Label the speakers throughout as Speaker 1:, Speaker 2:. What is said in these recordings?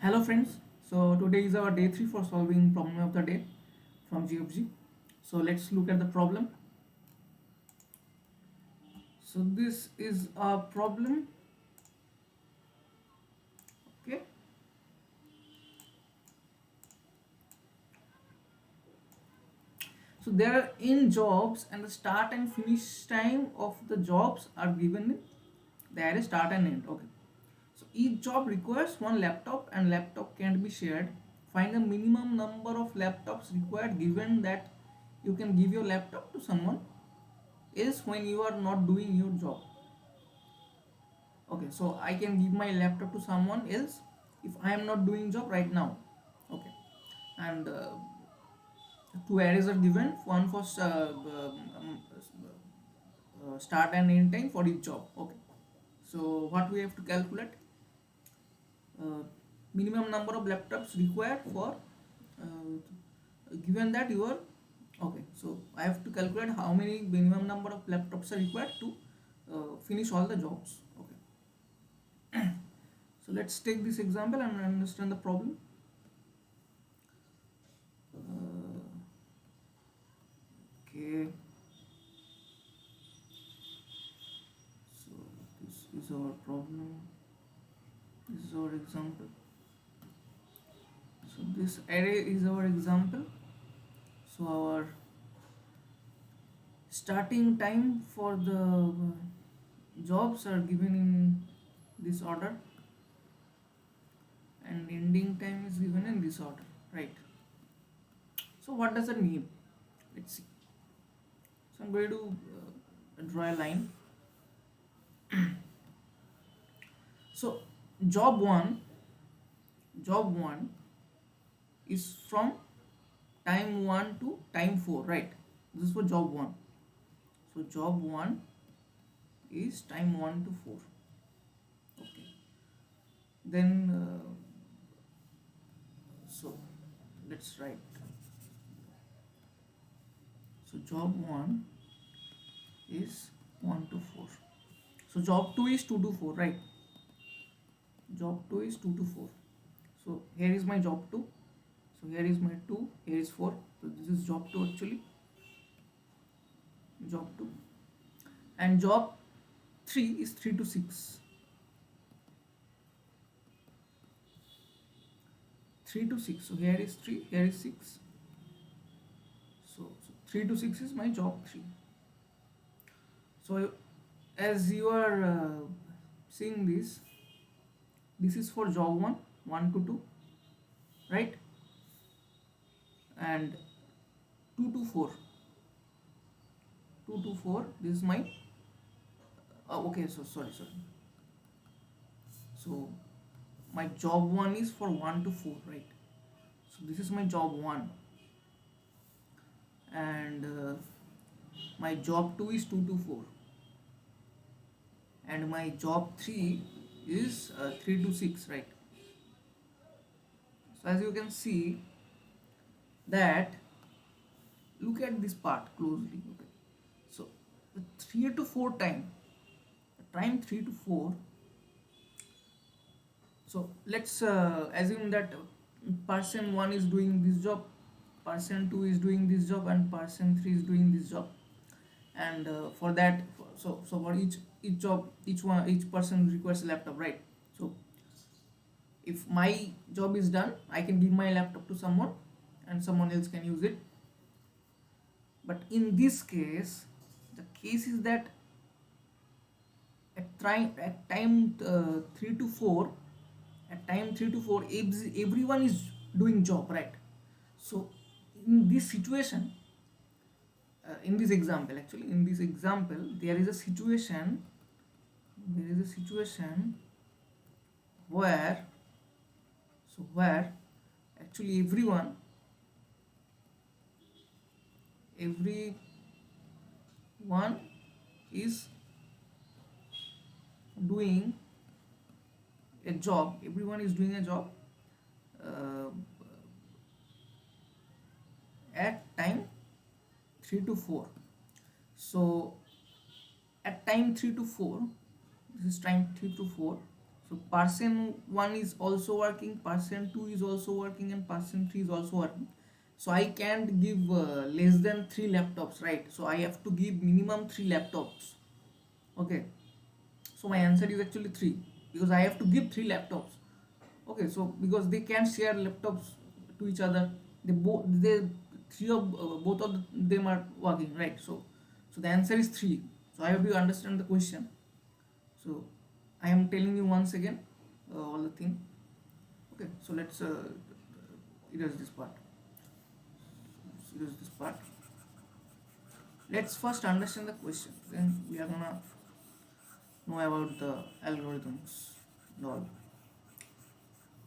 Speaker 1: Hello friends, so today is our day 3 for solving problem of the day from GFG. So let's look at the problem. So this is a problem, okay. So there are in jobs and the start and finish time of the jobs are given. There is start and end, okay. So each job requires one laptop and laptop can't be shared. Find the minimum number of laptops required given that you can give your laptop to someone else when you are not doing your job. Okay, so I can give my laptop to someone else if I am not doing job right now. Okay, and two arrays are given, one for start and end time for each job. Okay, so what we have to calculate, uh, minimum number of laptops required for given that you are, okay, so I have to calculate how many minimum number of laptops are required to finish all the jobs. Okay, so let's take this example and understand the problem. Okay, so this is our problem, this is our example. So this array is our example. So our starting time for the jobs are given in this order and ending time is given in this order, right? So what does that mean? Let's see. So I'm going to draw a line. So job 1 is from time 1 to time 4, right? This is for job 1. So job 1 is time 1 to 4. Okay, then so let's write. So job 1 is 1 to 4. So job 2 is 2 to 4, right? Job 2 is 2 to 4. So here is my job 2. So here is my 2, here is 4. So this is job 2 actually. Job 2. And job 3 is 3 to 6. 3 to 6. So here is 3, here is 6. So 3 to 6 is my job 3. So as you are seeing this is for job 1, 1 to 2, right? And 2 to 4. 2 to 4, this is my, okay, so sorry. So my job 1 is for 1 to 4, right? So this is my job 1. And my job 2 is 2 to 4. And my job 3 is 3 to 6, right? So as you can see that, look at this part closely. Okay, so the 3 to 4 time 3 to 4. So let's assume that person 1 is doing this job, person 2 is doing this job, and person 3 is doing this job. And for that, so for each job, each person requires a laptop, right? So if my job is done, I can give my laptop to someone and someone else can use it. But in this case, the case is that at time 3 to 4, everyone is doing job, right? So in this situation, in this example, actually in this example, there is a situation where, where actually everyone is doing a job, uh, at time 3 to 4. So at time 3 to 4, this is time 3 to 4. So person 1 is also working, person 2 is also working, and person 3 is also working. So I can't give less than 3 laptops, right? So I have to give minimum 3 laptops. Okay, so my answer is actually 3, because I have to give 3 laptops. Okay, so because they can't share laptops to each other, they three of both of them are working, right? So the answer is 3. So I hope you understand the question. So I am telling you once again all the thing. Okay, so let's erase this part. Erase this part. Let's first understand the question, then we are gonna know about the algorithms and all.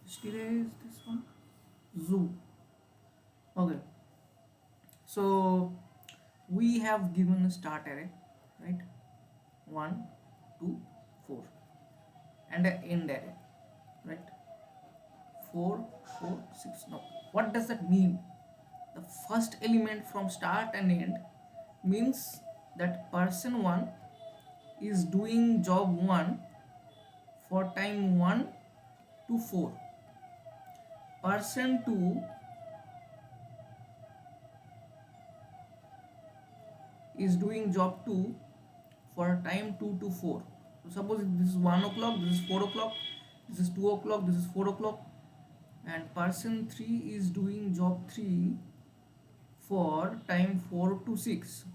Speaker 1: Just erase this one. Zoo. Okay, so we have given a start array, right? 1, 2, 4, and an end array, right? 4, 4, 6. Now what does that mean? The first element from start and end means that person 1 is doing job 1 for time 1 to 4. Person 2 is doing job 2 for time 2 to 4. So suppose this is 1 o'clock, this is 4 o'clock, this is 2 o'clock, this is 4 o'clock, and person 3 is doing job 3 for time 4 to 6.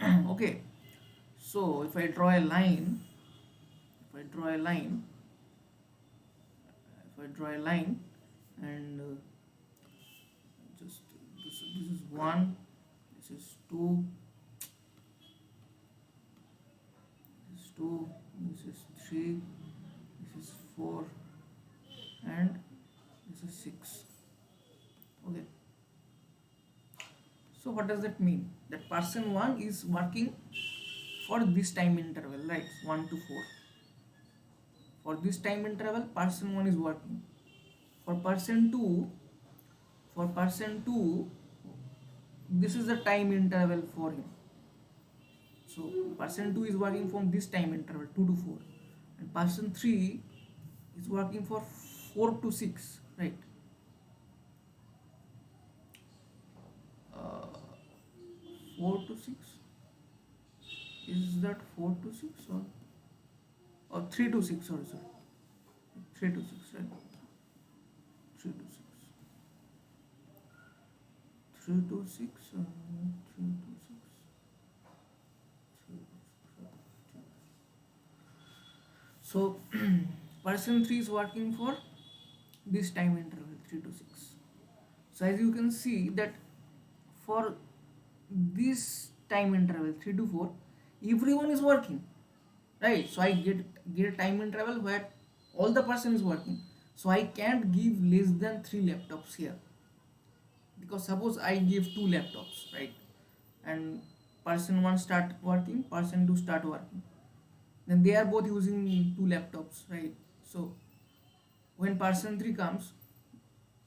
Speaker 1: Okay, so if I draw a line, if I draw a line, if I draw a line, and just this is 1, this is 2, this is 2, this is 3, this is 4, and this is 6. Okay, so what does that mean? That person 1 is working for this time interval, right? 1 to 4. For this time interval, person 1 is working. For person 2, for person 2, this is the time interval for him. So person 2 is working from this time interval 2 to 4, and person 3 is working for 4 to 6, right? uh, 4 to 6, is that 4 to 6 or 3 to 6, sorry 3 to 6, right? 3 to 6, 3 to 6, 3 to 6, 3 to 6. So person 3 is working for this time interval 3 to 6. So as you can see that for this time interval 3 to 4, everyone is working, right? So I get a time interval where all the person is working. So I can't give less than 3 laptops here, because suppose I give 2 laptops, right? And person 1 start working, person 2 start working, then they are both using 2 laptops, right? So when person 3 comes,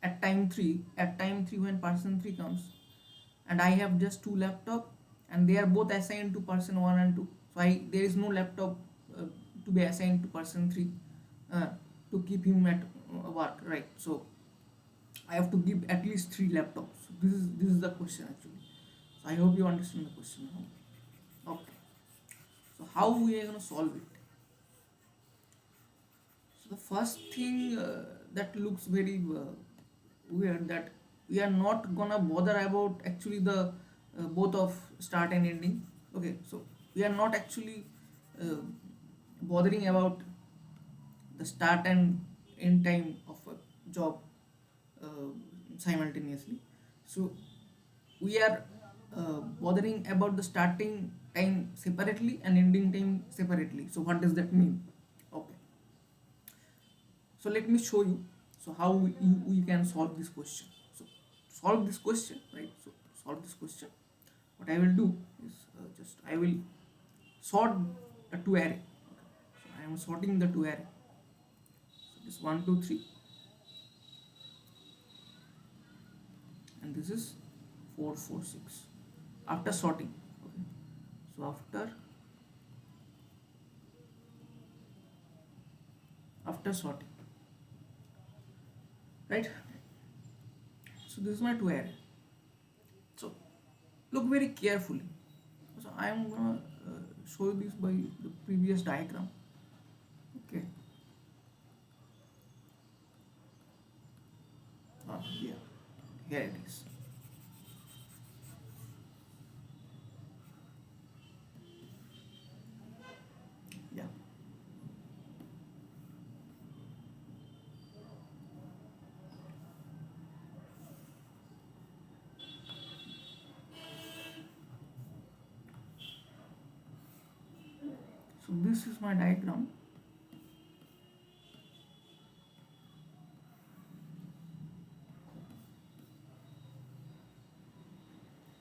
Speaker 1: at time 3 when person 3 comes, and I have just 2 laptop, and they are both assigned to person 1 and 2. So there is no laptop to be assigned to person 3 uh, to keep him at work, right? So I have to give at least 3 laptops. This is the question actually. So I hope you understand the question now. Okay, so how we are going to solve it? So the first thing that looks very weird, that we are not gonna bother about actually the both of start and ending. Okay, so we are not actually uh, bothering about the start and end time of a job uh, simultaneously. So we are bothering about the starting time separately and ending time separately. So what does that mean? Okay, so let me show you so how we can solve this question. So solve this question, right? So solve this question, what I will do is just I will sort the two array. Okay. So I am sorting the two array. So this 1 2 3, and this is 4 4 6 after sorting. Okay, so after after sorting, right? So this is my two array. So look very carefully. So I am gonna show you this by the previous diagram. Okay. Yeah. Here it is. Yeah. So this is my diagram.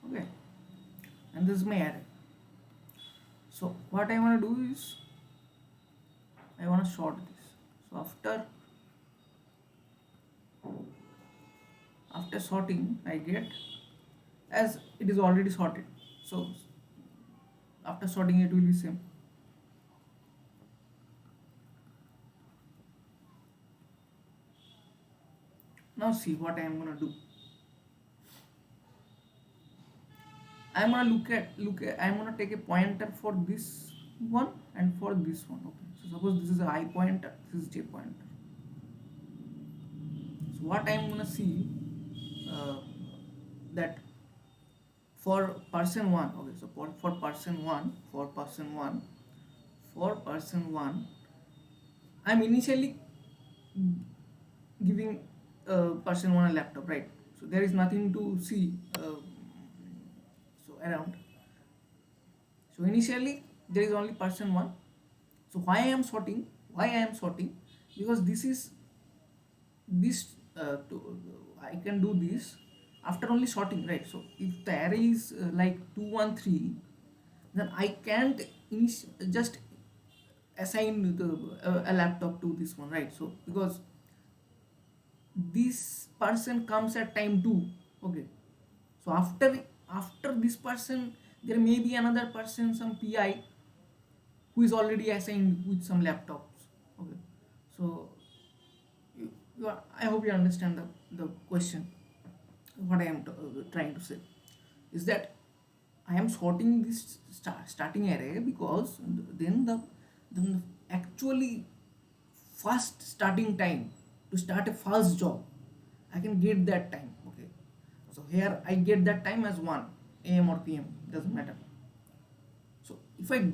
Speaker 1: Okay. And this is my array. So what I want to do is I want to sort this. So after sorting I get, as it is already sorted, so after sorting it will be same. Now see what I am gonna do. I am gonna look at I am gonna take a pointer for this one and for this one. Okay, so suppose this is a I pointer, this is J pointer. So what I am gonna see, uh, that for person 1, okay, so for person 1, I'm initially giving person 1 a laptop, right? So there is nothing to see so around. So initially there is only person 1. So why I am sorting? Because this is this I can do this after only sorting, right? So if the array is like 2 1 3, then I can't just assign a laptop to this one, right? So because this person comes at time 2, okay, so after this person there may be another person, some pi, who is already assigned with some laptops. Okay, so I hope you understand the question. What I am trying to say is that I am sorting this starting array because then the actually first starting time to start a first job, I can get that time. Okay, so here I get that time as 1 a.m. or p.m., doesn't matter. So if I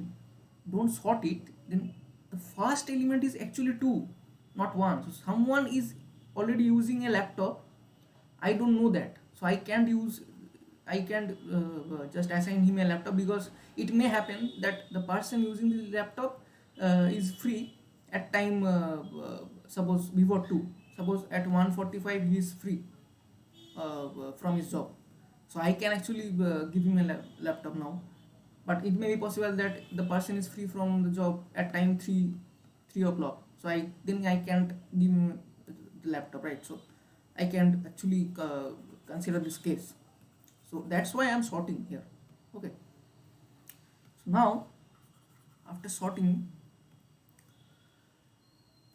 Speaker 1: don't sort it, then the first element is actually 2, not 1. So someone is already using a laptop, I don't know that, so I can't just assign him a laptop, because it may happen that the person using the laptop is free at time suppose before 2, suppose at 1:45 he is free from his job, so I can actually give him a laptop now. But it may be possible that the person is free from the job at time 3 o'clock, so I can't give him the laptop, right? So I can't actually consider this case. So that's why I'm sorting here. Okay, so now after sorting,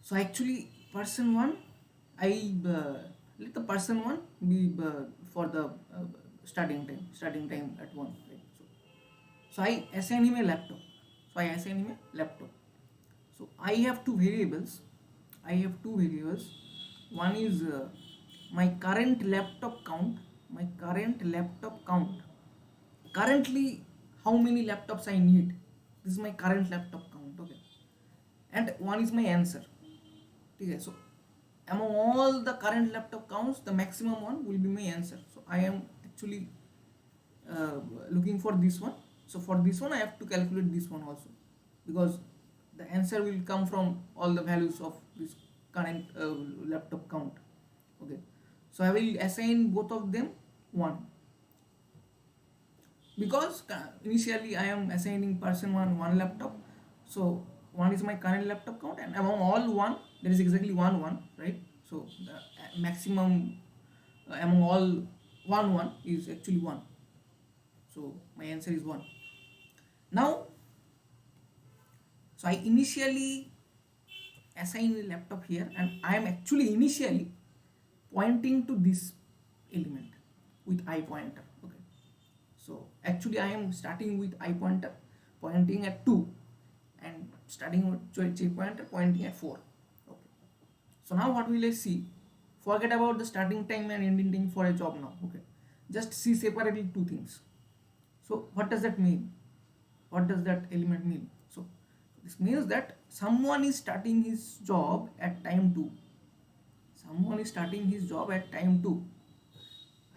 Speaker 1: so actually person 1, I let the person 1 be for the starting time at 1, right? So I assign him a laptop. So I have two variables. One is my current laptop count. Currently, how many laptops I need. This is my current laptop count. Okay, and one is my answer. Okay, so among all the current laptop counts, the maximum one will be my answer. So I am actually uh, looking for this one. So for this one I have to calculate this one also, because the answer will come from all the values of this current laptop count. Okay, so I will assign both of them 1, because initially I am assigning person 1 laptop. So 1 is my current laptop count, and among all 1 there is exactly 1 right? So the maximum among all 1 is actually 1. So my answer is 1. Now, so I initially assign a laptop here, and I am actually initially pointing to this element with I pointer. Okay, so actually I am starting with I pointer pointing at 2 and starting with J pointer pointing at 4. Okay, so now what will I see? Forget about the starting time and ending time for a job now. Okay, just see separately two things. So what does that mean? What does that element mean? So this means that someone is starting his job at time 2. Someone is starting his job at time 2.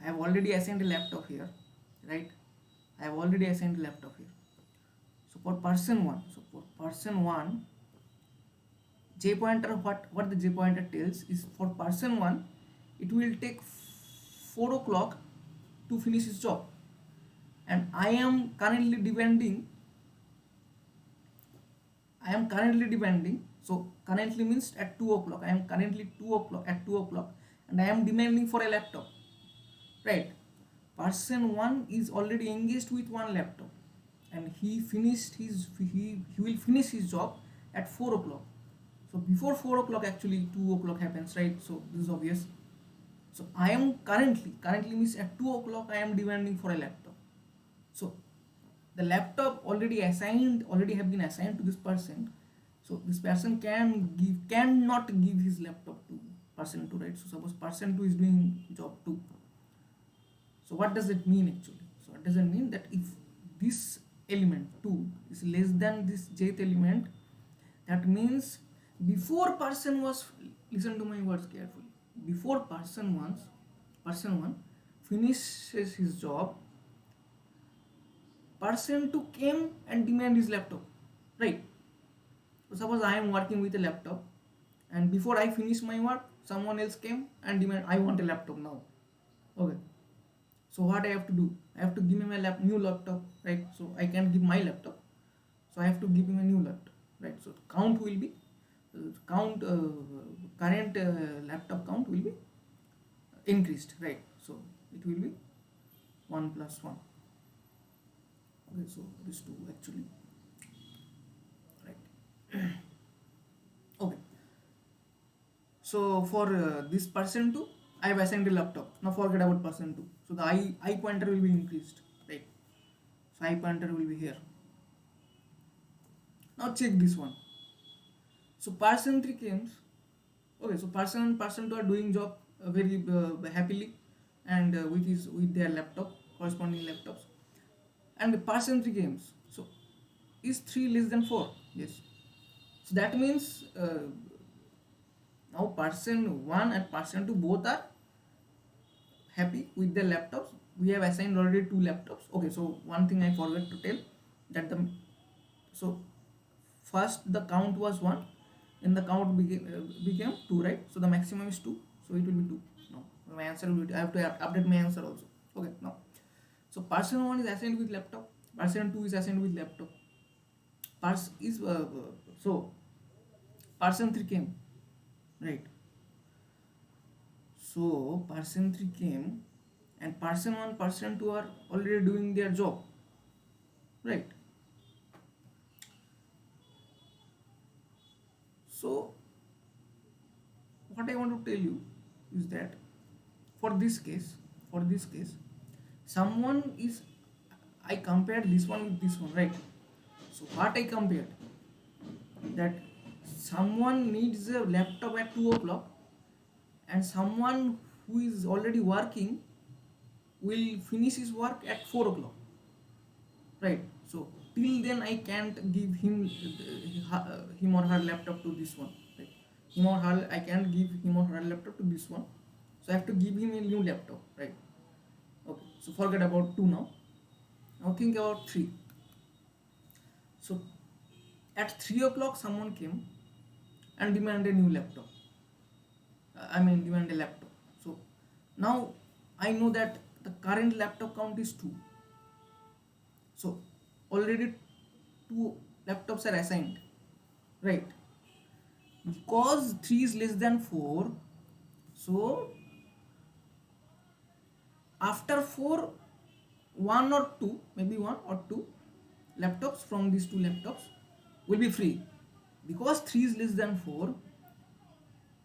Speaker 1: I have already assigned a laptop here, right? I have already assigned a laptop here. So for person 1, J pointer, what the J pointer tells is for person 1, it will take 4 o'clock to finish his job, and I am currently depending. So currently means at 2 o'clock. I am currently 2 o'clock at 2 o'clock, and I am demanding for a laptop. Right? Person 1 is already engaged with one laptop, and he will finish his job at 4 o'clock. So before 4 o'clock actually 2 o'clock happens, right? So this is obvious. So I am currently means at 2 o'clock I am demanding for a laptop. So the laptop already have been assigned to this person. So this person cannot give his laptop to person 2, right? So suppose person 2 is doing job 2. So what does it mean actually? So it doesn't mean that if this element 2 is less than this jth element, that means before person was, listen to my words carefully, before person 1 finishes his job, person 2 came and demand his laptop, right? So suppose I am working with a laptop, and before I finish my work, someone else came and demand, I want a laptop now. Okay, so what I have to do? I have to give him a new laptop, right? So I can't give my laptop, so I have to give him a new laptop, right? So count will be current laptop count will be increased, right? So it will be 1 plus 1. Okay, so this 2 actually, right? Okay, so for this person 2, I have assigned a laptop. Now forget about person 2. So the I pointer will be increased, right? So I pointer will be here. Now check this one. So person 3 comes. Okay, so person 2 are doing job very happily, and with their laptop, corresponding laptops, and the person 3 comes. So is 3 less than 4? Yes. So that means now person 1 and person 2 both are happy with their laptops. We have assigned already 2 laptops. Okay, so one thing I forgot to tell, that so first the count was 1, and the count became 2, right? So the maximum is 2, so it will be 2. Now my answer will be, I have to update my answer also. Okay, now so person 1 is assigned with laptop, person 2 is assigned with laptop. So person 3 came, right? So person 3 came, and person 1, person 2 are already doing their job, right? So what I want to tell you is that for this case, someone is, I compared this one with this one, right? So what I compared, that someone needs a laptop at 2 o'clock, and someone who is already working will finish his work at 4 o'clock, right? So till then I can't give him or her laptop to this one, right? I can't give him or her laptop to this one, so I have to give him a new laptop, right? Okay, so forget about 2 now. Now think about 3. So at 3 o'clock someone came and demanded a new laptop, demand a laptop. So now I know that the current laptop count is 2, so already 2 laptops are assigned, right? Because 3 is less than 4, so after 4, 1 or 2, maybe 1 or 2 laptops from these 2 laptops will be free. Because 3 is less than 4,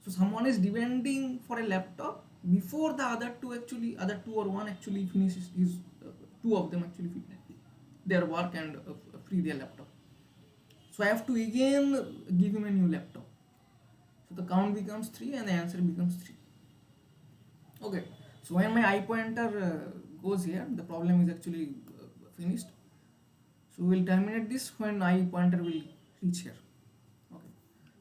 Speaker 1: So someone is demanding for a laptop before the other two actually, other two or one actually finishes his, two of them actually finish their work and free their laptop. So I have to again give him a new laptop. So the count becomes 3 and the answer becomes 3. Okay, so when my I pointer goes here, the problem is actually finished. So we will terminate this when I pointer will reach here. Okay,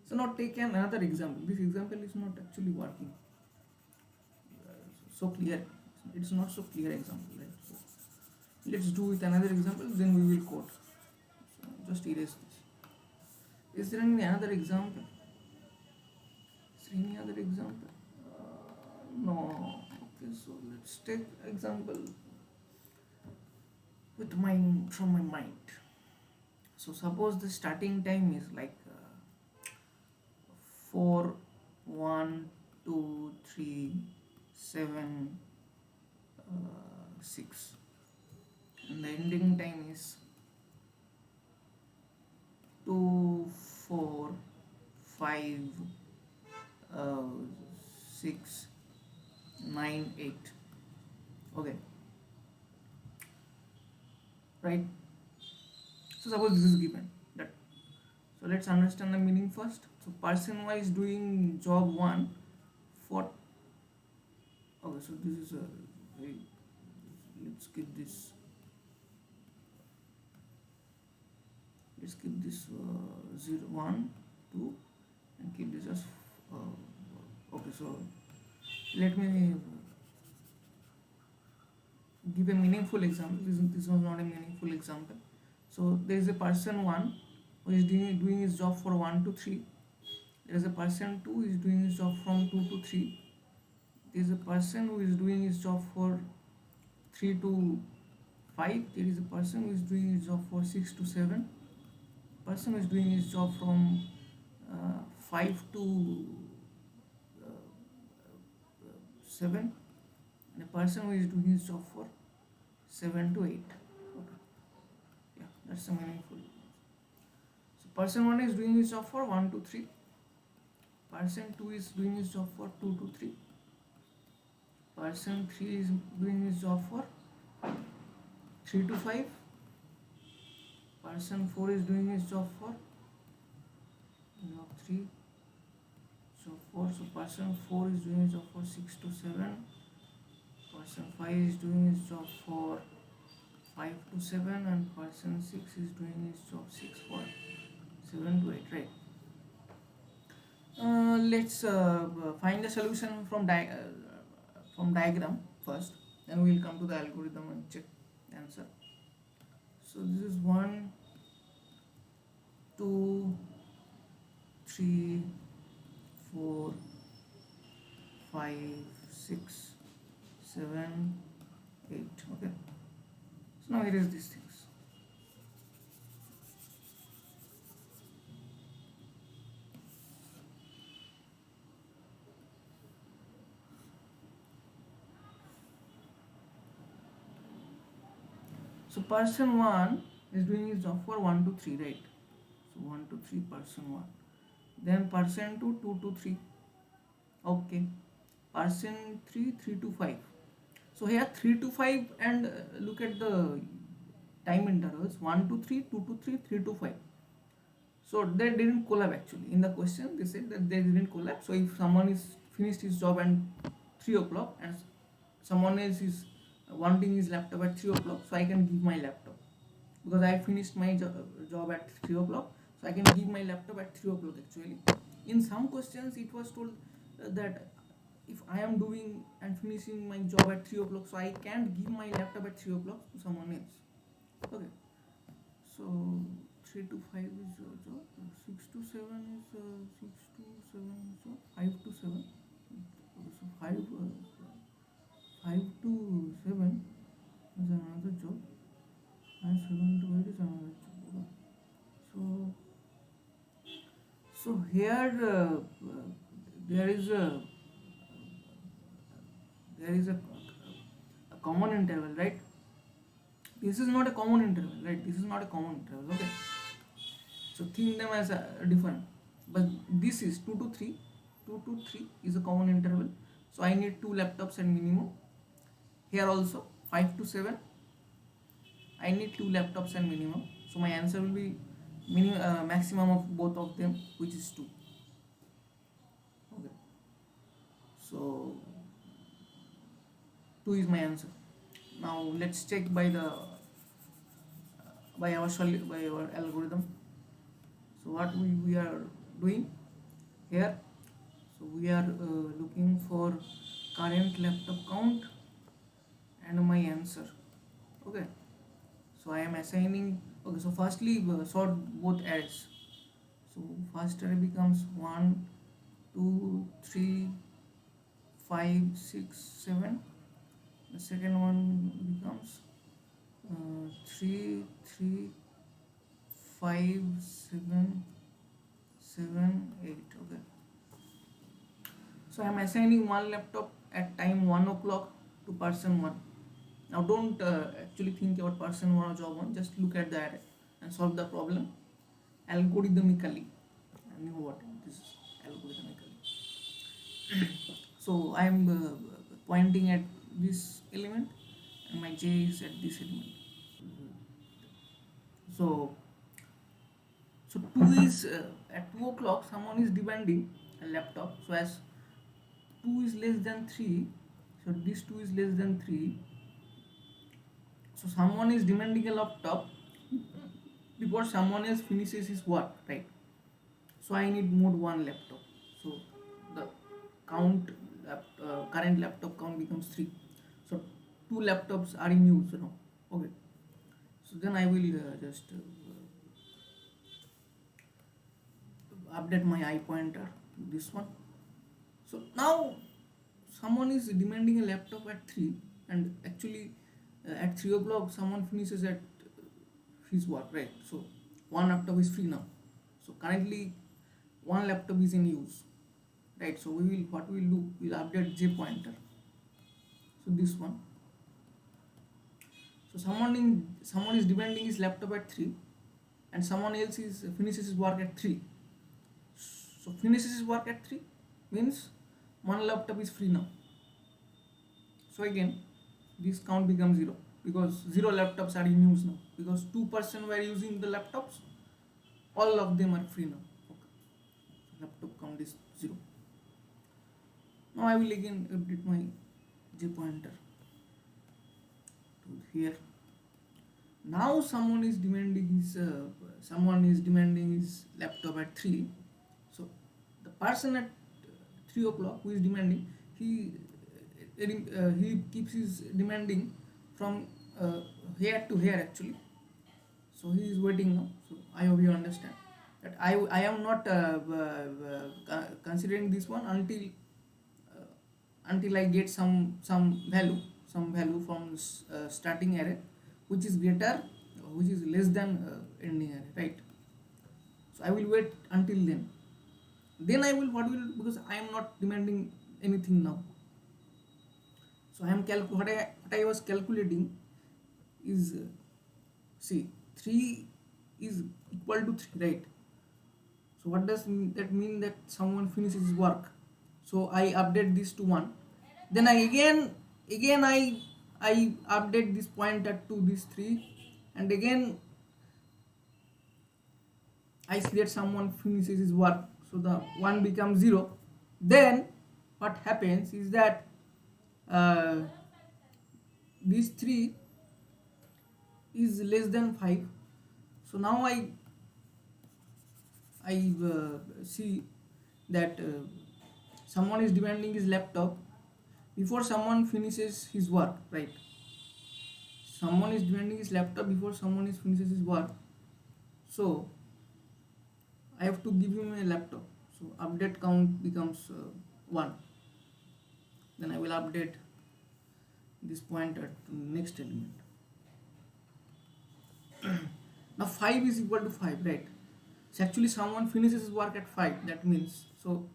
Speaker 1: so now take another example. This example is not actually working so clear. It's not so clear example, right? So let's do with another example, then we will code. So just erase this. Is there any another example? Is there any other example? No. Okay, so let's take example with mine from my mind. So suppose the starting time is like 4, 1, 2, 3, 7, 6, and the ending time is 2, 4, 5, 6, 9, 8. Okay, right? So suppose this is given that. So let's understand the meaning first. So person Y is doing job 1 for. Okay, so this is a very. Let's keep this. Let's keep this 0, 1, 2, and keep this as. Okay, so let me give a meaningful example. This was not a meaningful example. So there is a person 1 who is doing his job for 1 to 3. There is a person 2 who is doing his job from 2 to 3. There is a person who is doing his job for 3 to 5. There is a person who is doing his job for 6 to 7. Person who is doing his job from 5 to 7, and a person who is doing his job for 7 to 8. Okay. Yeah, that's the meaningful. So person 1 is doing his job for 1 to 3. Person 2 is doing his job for 2 to 3. Person 3 is doing his job for 3 to 5. Person 4 is doing his job for job 3. So 4. So person 4 is doing his job for 6 to 7. Person 5 is doing his job for 5 to 7, and person 6 is doing his job 6 for 7 to 8, right? Let's find the solution from diagram first, then we will come to the algorithm and check the answer. So this is 1, 2, 3, 4, 5, 6, 7, 8. Okay, so now erase these things. So person 1 is doing his job for 1 to 3, right? So 1 to 3, person 1. Then person 2, 2 to 3. Okay. Person 3, 3 to 5. So here 3 to 5, and look at the time intervals 1 to 3, 2 to 3, 3 to 5. So they didn't collab actually. In the question they said that they didn't collab. So if someone is finished his job at 3 o'clock and someone else is wanting his laptop at 3 o'clock, so I can give my laptop because I finished my job at 3 o'clock, so I can give my laptop at 3 o'clock actually. In some questions it was told that if I am doing and finishing my job at 3 o'clock, so I can't give my laptop at 3 o'clock to someone else. Okay, so 3 to 5 is job, 6 to 7 is 6 to 7 is job, 5 to 7. Okay, so 5 to 7 is another job, and 7 to 8 is another job. Okay. So here there is a common interval, right? This is not a common interval, right? This is not a common interval. Okay, so think them as different, but this is 2 to 3, 2 to 3 is a common interval, so I need 2 laptops and minimum. Here also 5 to 7 I need 2 laptops and minimum, so my answer will be maximum of both of them, which is 2. Okay, so 2 is my answer. Now let's check by by our algorithm. So what we are doing here, so we are looking for current laptop count and my answer. Okay, so I am assigning. Okay, so firstly sort both arrays. So first array becomes 1 2 3 5 6 7. The second one becomes 3 3 5 7 7 8. Okay, so I am assigning one laptop at time 1 o'clock to person 1. Now don't actually think about person 1 or job 1, just look at the array and solve the problem algorithmically. I knew what this is, algorithmically. So I am pointing at this element and my j is at this element. So 2 is at 2 o'clock someone is demanding a laptop. So as 2 is less than 3, so this 2 is less than 3, so someone is demanding a laptop before someone else finishes his work, right? So I need more 1 laptop, so the count current laptop count becomes 3. So 2 laptops are in use now. Okay, so then I will just update my I pointer to this one. So now someone is demanding a laptop at 3, and actually at 3 o'clock someone finishes at his work, right? So 1 laptop is free now. So currently 1 laptop is in use, right? So what we will do, we will update j pointer, so this one. So someone is demanding his laptop at 3, and someone else finishes his work at 3. So finishes his work at 3 means 1 laptop is free now. So again this count becomes 0, because 0 laptops are in use now, because 2 person were using the laptops, all of them are free now. Okay, so laptop count is 0. Now I will again update my j pointer to here. Now someone is demanding his laptop at 3. So the person at 3 o'clock who is demanding, he keeps his demanding from here to here actually. So he is waiting now. So I hope you understand that I am not considering this one until I get some value from starting array which is less than ending array, right? So I will wait until then I will because I am not demanding anything now. So I am what I was calculating is see 3 is equal to 3, right? So what does that mean? That someone finishes his work. So I update this to 1, then I again I update this pointer to this 3, and again I see that someone finishes his work, so the 1 becomes 0. Then what happens is that this 3 is less than 5. So now I see that someone is demanding his laptop before someone finishes his work, right? Someone is demanding his laptop before someone finishes his work. So I have to give him a laptop. So update count becomes 1. Then I will update this pointer to next element. Now 5 is equal to 5, right? So actually someone finishes his work at 5. That means so,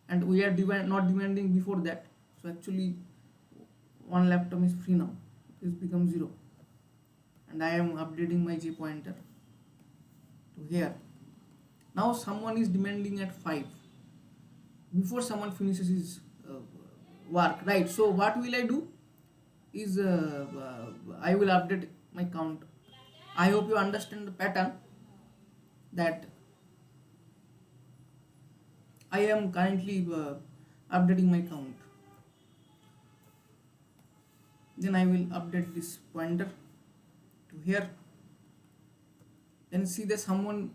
Speaker 1: and we are not demanding before that. So actually 1 laptop is free now. This becomes 0, and I am updating my j pointer to here. Now someone is demanding at 5. before someone finishes his work, right? So what will I do is I will update my count. I hope you understand the pattern, that I am currently updating my count. Then I will update this pointer to here. Then see that someone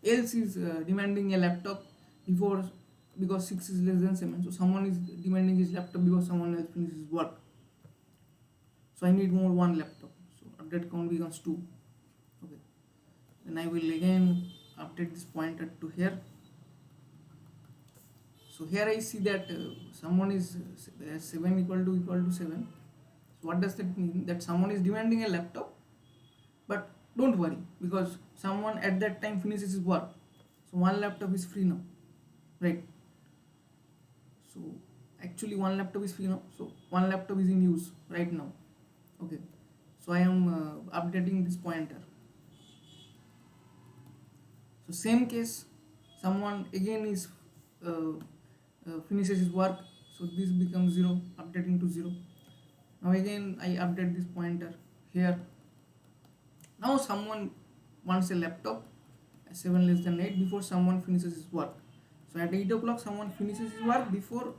Speaker 1: else is demanding a laptop before, because 6 is less than 7. So someone is demanding his laptop because someone else finishes work. So I need more one laptop. So update count becomes 2. Okay. Then I will again update this pointer to here. So here I see that someone is 7 equal to 7. So what does that mean? That someone is demanding a laptop, but don't worry, because someone at that time finishes his work. So one laptop is free now, right? So actually one laptop is free now. So one laptop is in use right now. Okay. So I am updating this pointer. So same case, someone again is finishes his work. So this becomes 0, updating to 0. Now again I update this pointer here. Now someone wants a laptop at 7 less than 8 before someone finishes his work. So at 8 o'clock someone finishes his work before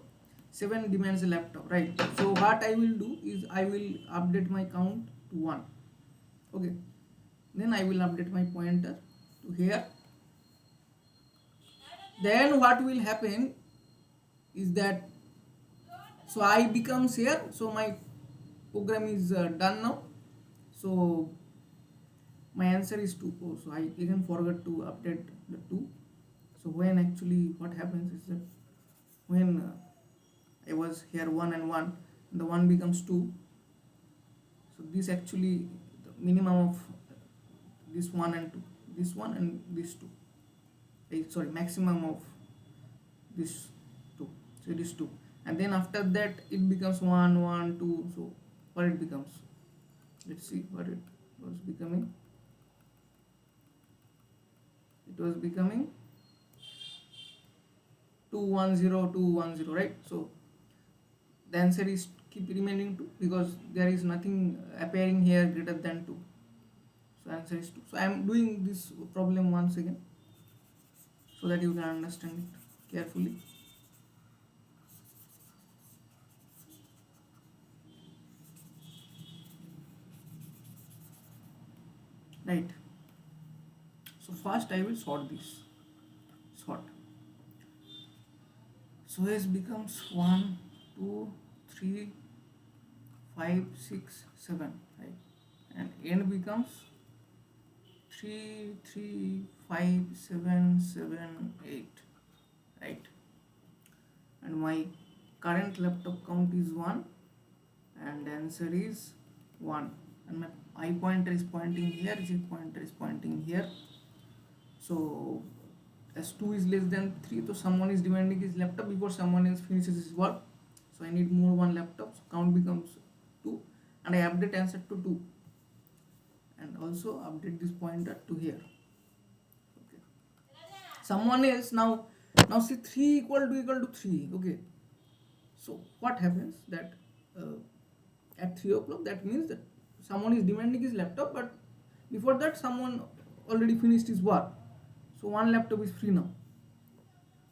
Speaker 1: 7 demands a laptop, right? So what I will do is I will update my count to 1. Okay. Then I will update my pointer to here. Then what will happen is that, so I becomes here. So my program is done now. So my answer is 2. Oh, so I even forgot to update the 2. So when actually what happens is that when I was here 1 and 1, the 1 becomes 2. So this actually the minimum of this 1 and 2, this 1 and this 2. Sorry, maximum of this 2. So it is 2. And then after that it becomes 1, 1, 2. So what it becomes? Let's see what it was becoming. It was becoming 210, 210, right? So the answer is keep remaining 2, because there is nothing appearing here greater than 2. So answer is 2. So I am doing this problem once again so that you can understand it carefully. Right. So first I will sort this. Sort. So S becomes 1, 2, 3, 5, 6, 7, right? And N becomes 3, 3, 5, 7, 7, 8, right? And my current laptop count is 1, and the answer is 1. And my I pointer is pointing here, J pointer is pointing here. So as 2 is less than 3, so someone is demanding his laptop before someone else finishes his work. So I need more one laptop. So count becomes 2, and I update answer to 2, and also update this pointer to here. Okay. Someone else now see 3 equal to 3. Okay. So what happens that at 3 o'clock, that means that someone is demanding his laptop, but before that someone already finished his work. So one laptop is free now.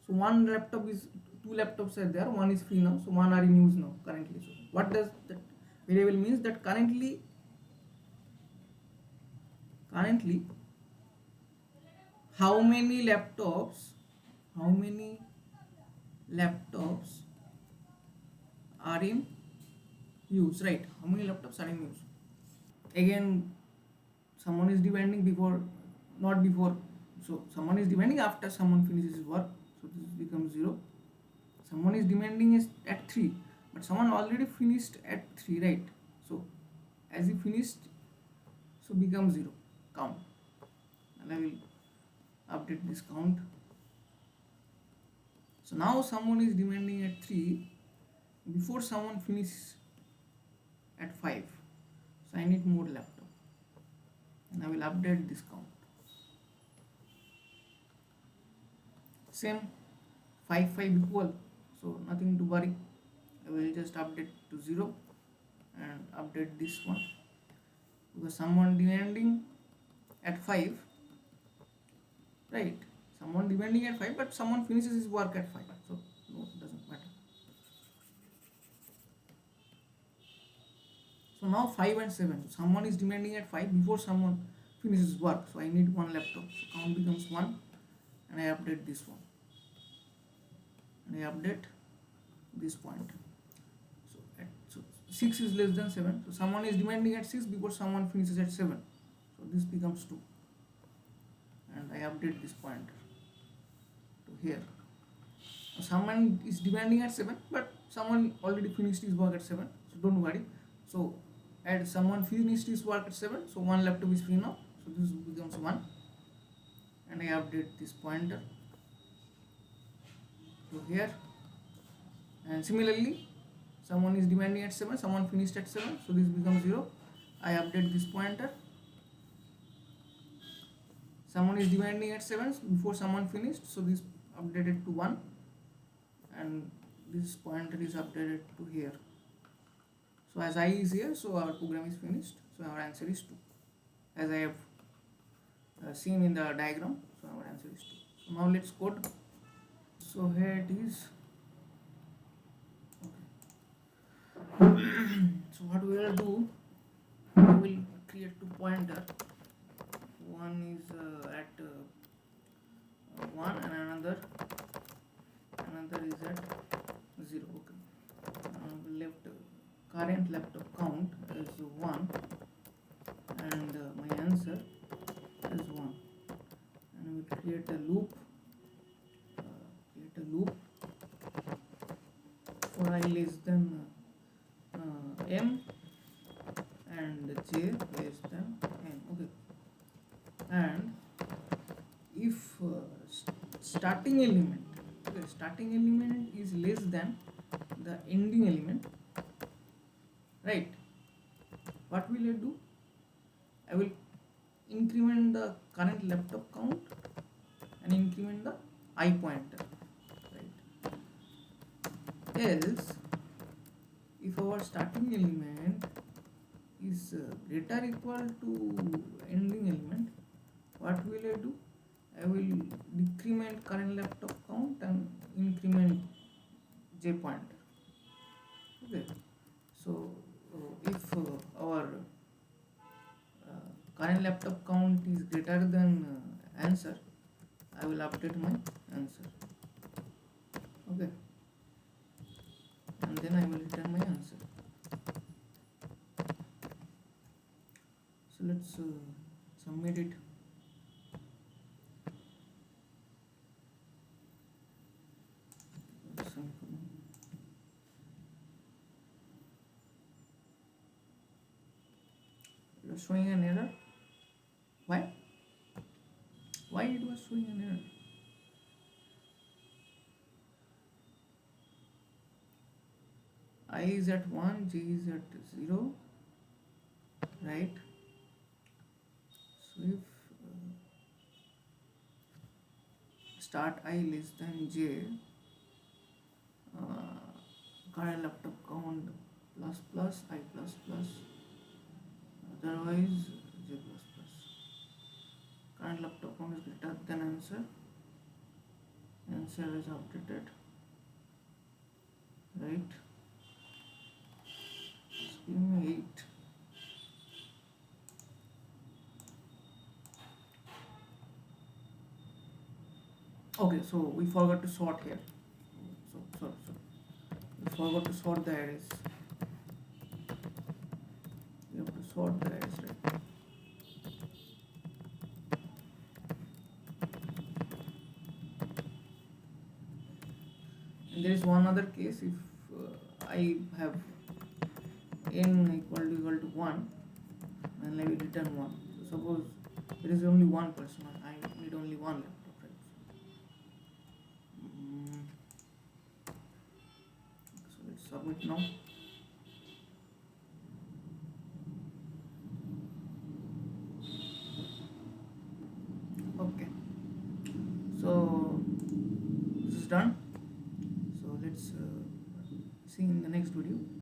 Speaker 1: So one laptop is, two laptops are there, one is free now, so one are in use now currently. So what does that variable means? That currently how many laptops are in use, right? How many laptops are in use? Again, someone is demanding before, not before. So someone is demanding after someone finishes his work. So this becomes 0. Someone is demanding is at 3, but someone already finished at 3, right? So as he finished, so becomes 0. Count. And I will update this count. So now someone is demanding at 3 before someone finishes at 5. So I need more laptop, and I will update this count. Same, 5 5 equal. so nothing to worry. I will just update to 0 and update this one, because someone demanding at 5, right? Someone demanding at 5, but someone finishes his work at 5, so no, it doesn't matter. So now 5 and 7, so someone is demanding at 5 before someone finishes work, so I need one laptop, so count becomes 1, and I update this one, and I update this point. So 6 is less than 7, so someone is demanding at 6 before someone finishes at 7, so this becomes 2, and I update this pointer to here. So someone is demanding at 7, but someone already finished his work at 7, so don't worry. So as someone finished his work at 7, so one laptop is free now, so this becomes 1, and I update this pointer to here. And similarly, someone is demanding at 7, someone finished at 7, so this becomes 0. I update this pointer. Someone is demanding at 7 before someone finished, so this updated to 1, and this pointer is updated to here. So as I is here, so our program is finished, so our answer is 2, as I have seen in the diagram, so our answer is 2. So now let's code. So here it is. So what we will do, we will create 2 pointer. One is at 1 and another is at 0. Okay. Left current laptop count is 1, and my answer is 1, and we will create a loop. For I less than m and j less than n. Okay. And if starting element is less than the ending element, right, what will I do? I will increment the current laptop count and increment the I pointer, right? Else, if our starting element is greater equal to ending element, what will I do? I will decrement current laptop count and increment j pointer. Okay. So if our current laptop count is greater than answer, I will update my answer. Okay. And then I will return my answer. So let's submit it. It was showing an error. Why? Why it was showing an error? I is at 1, j is at 0, right? So if start I less than j, current laptop count plus plus I plus plus, otherwise j plus plus. Current laptop count is greater than answer is updated, right? Just give me 8. Okay, so we forgot to sort here. So we forgot to sort the arrays. We have to sort the arrays, right? And there is one other case. If I have n equal to 1, and I will return 1. So suppose there is only one person, I need only one laptop, right? So let's submit now. Okay, so this is done. So let's see you in the next video.